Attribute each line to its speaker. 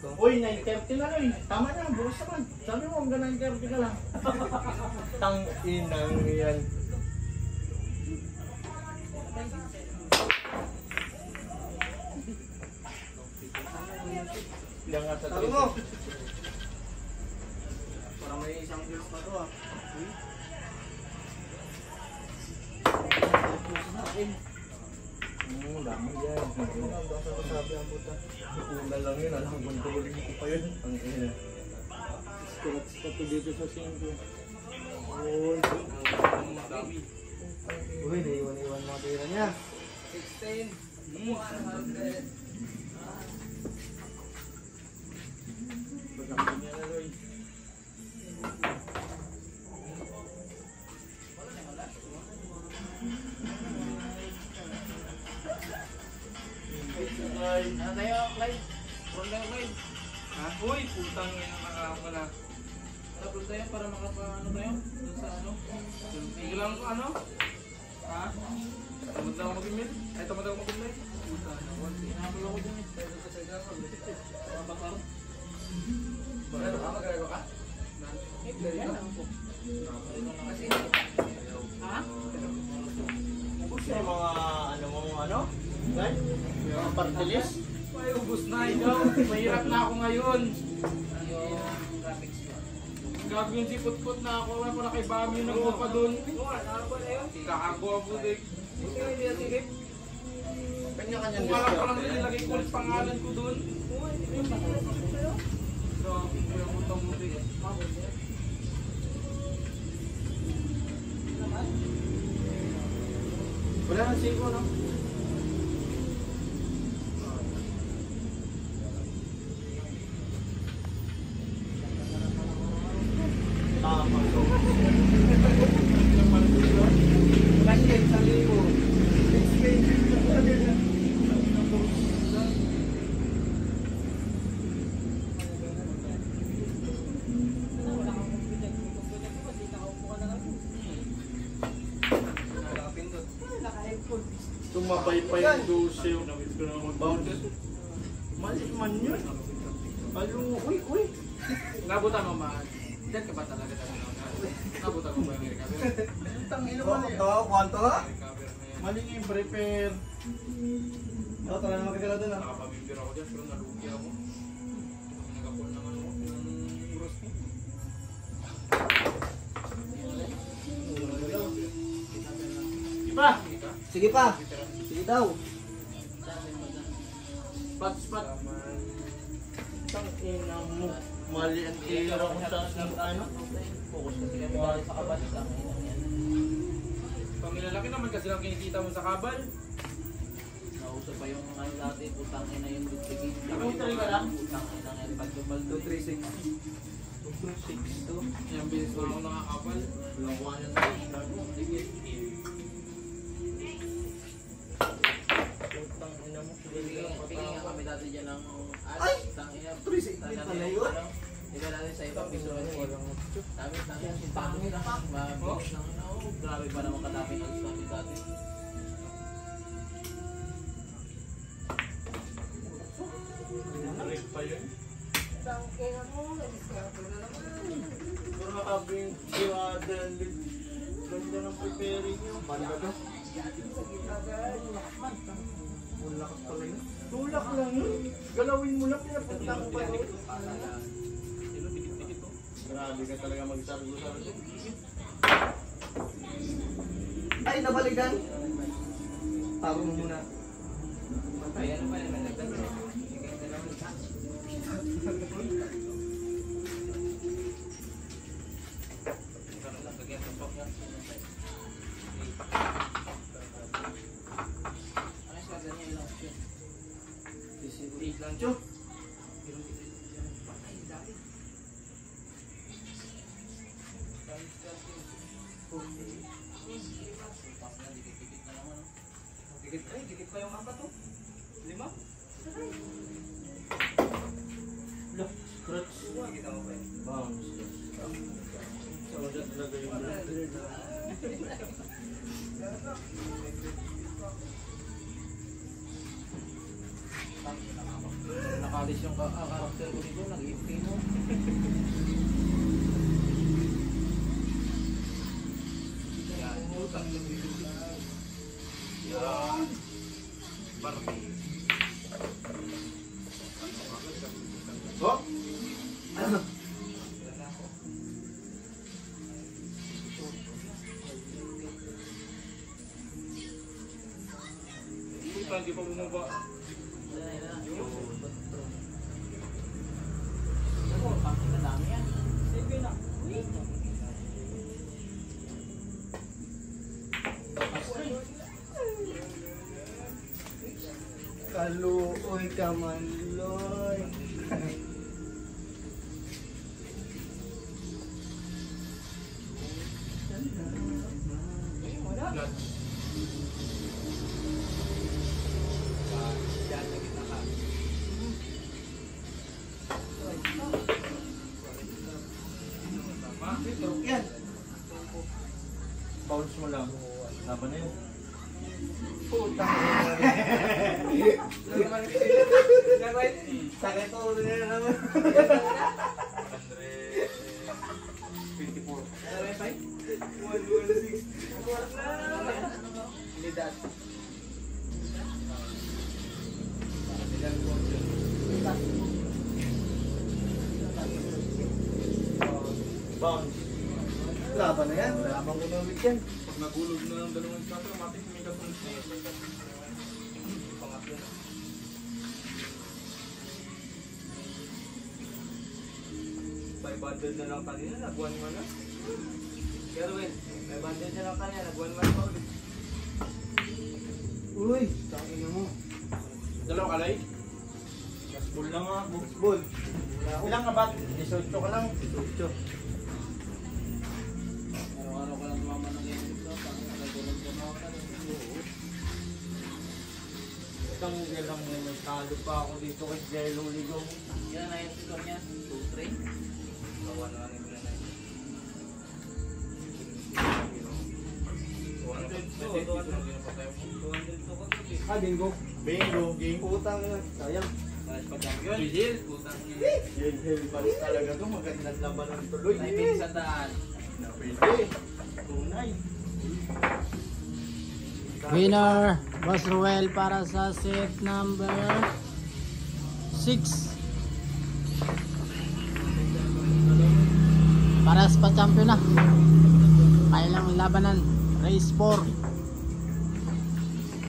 Speaker 1: to.
Speaker 2: Uy, 9:30 na rin. Tama na, bukas naman. Sabi mo, hanggang 9:30 ka lang.
Speaker 1: Tang inang yan.
Speaker 2: Ilang nga sa
Speaker 1: Sabi mo!
Speaker 2: Parang may isang girls pa to ah.
Speaker 1: Dami yan. Ang dasa ko sabi ang puta. Una lang yun, alam ko tuloy ko pa yun. Ang ina.
Speaker 2: Scratch ka to dito sa 5.
Speaker 1: Uy, uy, naiwan-iwan mga tira niya.
Speaker 2: 16. 100. Pagkakas niya na Roy. Ano tayo, Clyde? Huwag lang, Clyde. Ha? Uy, putang yan ang nakakama na. Tapos tayo para makapa-ano tayo? Doon sa ano? Tigil lang ko ano? Ha? Tamad na ako mag-email? Ay, tamad ako mag-email? Puta na, wala. Hinapal ako dyan eh. Tayo sa Saigan ko. Bakar. Bakar ka? Magkakaroon ka? Yan lang po. Kasi ha?
Speaker 1: Yung mga ano mo ano?
Speaker 2: Gan? Yung partilis?
Speaker 3: May ubus na ikaw. Mahirap na ako ngayon.
Speaker 2: Yung graphics ko.
Speaker 3: Gagawin si Putput na ako. Wala pa na kay Bami yung nagpupa dun. Kakago ako din.
Speaker 1: Kanya-kanya
Speaker 3: Kung wala pa lang nilagay ko ulit pangalan ko dun. So, kaya ko itong mutik.
Speaker 1: wala nang 5, no? Tama. Kasi sa libo.
Speaker 2: Tumabay pa yung 12. Bounces. Mali man yun. Uy, uy.
Speaker 3: Nabutan mo man. Diyan ka ba talaga nabutan mo ba yung recover?
Speaker 2: Tangino
Speaker 1: Oh,
Speaker 2: mali.
Speaker 1: kwanto ka?
Speaker 3: Recover na yan.
Speaker 2: Mali yung prepare.
Speaker 1: Oh, tara na magkagala dun ah.
Speaker 3: Nakapamimir ako dyan pero nalugi ako. Nagapon naman ako ng uros ko.
Speaker 2: Iba!
Speaker 1: Sige pa. Sige daw.
Speaker 2: Spot. Tangina mo. Mali ang tira ko sa ano.
Speaker 4: Focus kasi kami dahil sa kabal sa akin yan.
Speaker 3: Pamilalaki naman kasi lang kinikita mo sa kabal.
Speaker 4: Nauso pa yung ano dati, putang ina yung dutsigin.
Speaker 2: Nakauntry ka lang?
Speaker 4: Putang ina yung pagkabaldo.
Speaker 1: 236.
Speaker 2: 262.
Speaker 3: Yung bilis mo ako nakakabal.
Speaker 2: Walang kuha niya tayo. Putang ina mo.
Speaker 4: Pili nga kami dati dyan ng
Speaker 1: Ay!
Speaker 4: putang ina.
Speaker 1: 360 pala yun?
Speaker 4: Ika natin sa ibang piso na Dami si pangit na mabilis ng ano. Grabe pa naman kadami ng kami dati.
Speaker 2: Narinig pa yun. Puro nakabing siwadan. Ganda ng preparing yun.
Speaker 1: Banda to.
Speaker 2: Lakas pala yun. Tulak lang yun. Galawin mo lang, pinapunta ko pa yun.
Speaker 3: Sino dikit-dikit to?
Speaker 2: Grabe ka talaga magsargo-sargo.
Speaker 1: Ay, nabalikan. Taro mo muna.
Speaker 4: Ayan pa naman nagdagdag.
Speaker 2: Lancho.
Speaker 4: Dikit pa yung apat to. 5?
Speaker 2: Look, scratch.
Speaker 4: Kita mo pa yun.
Speaker 2: Bounce. Sawagat talaga yung
Speaker 4: Nakalis yung karakter ko dito, nag-ipin mo.
Speaker 2: Yan, putang yan. Barbie.
Speaker 1: Oh?
Speaker 2: Puta, hindi pa bumaba.
Speaker 4: Ako, pangit na dami yan.
Speaker 1: Kaluoy ka man, Loy.
Speaker 2: Blood.
Speaker 4: Yan, naging naka.
Speaker 2: Tama.
Speaker 1: Turok yan. Bounce mo lang. Laban na yun. Putang sakit ko ulo na naman.
Speaker 2: 124.
Speaker 4: Ano ba yung fight?
Speaker 1: 116.
Speaker 4: Unidad.
Speaker 1: Bounce. Laban na yan. Laban ko na ulit yan.
Speaker 2: Pag nagulog na ng dalawang scatter, matik may kasunod na yun. Pangatlo na. May bundle na lang kanina, nag-1 man na. Kerwin, may bundle na lang kanina, nag-1 man pa ulit.
Speaker 1: Uy, tangin na mo.
Speaker 2: Dalawang kalay?
Speaker 1: Gasbol na nga. Gasbol. Ilang ka ba? 18 ka lang. 18.
Speaker 4: Araw-araw ka lang tumama ng game dito. Pangit na ako na rin.
Speaker 1: Isang lang may talo pa ako dito kay Jello Ligaw.
Speaker 4: Yan na yung score niya. 2-3.
Speaker 2: Gawa na rin ko na yun. 200
Speaker 1: Ah, bingo. Bingo, game. Putang na. Sayang.
Speaker 4: Pares pa champion.
Speaker 2: Vigil, putang niya.
Speaker 1: Hell, palis talaga to. Magandang laban ng tuloy.
Speaker 4: May pin sa daan.
Speaker 1: Pwede. Tunay.
Speaker 5: Winner, Boss Ruel para sa set number 6. Paras pa champion na. Kailang labanan. Race 4.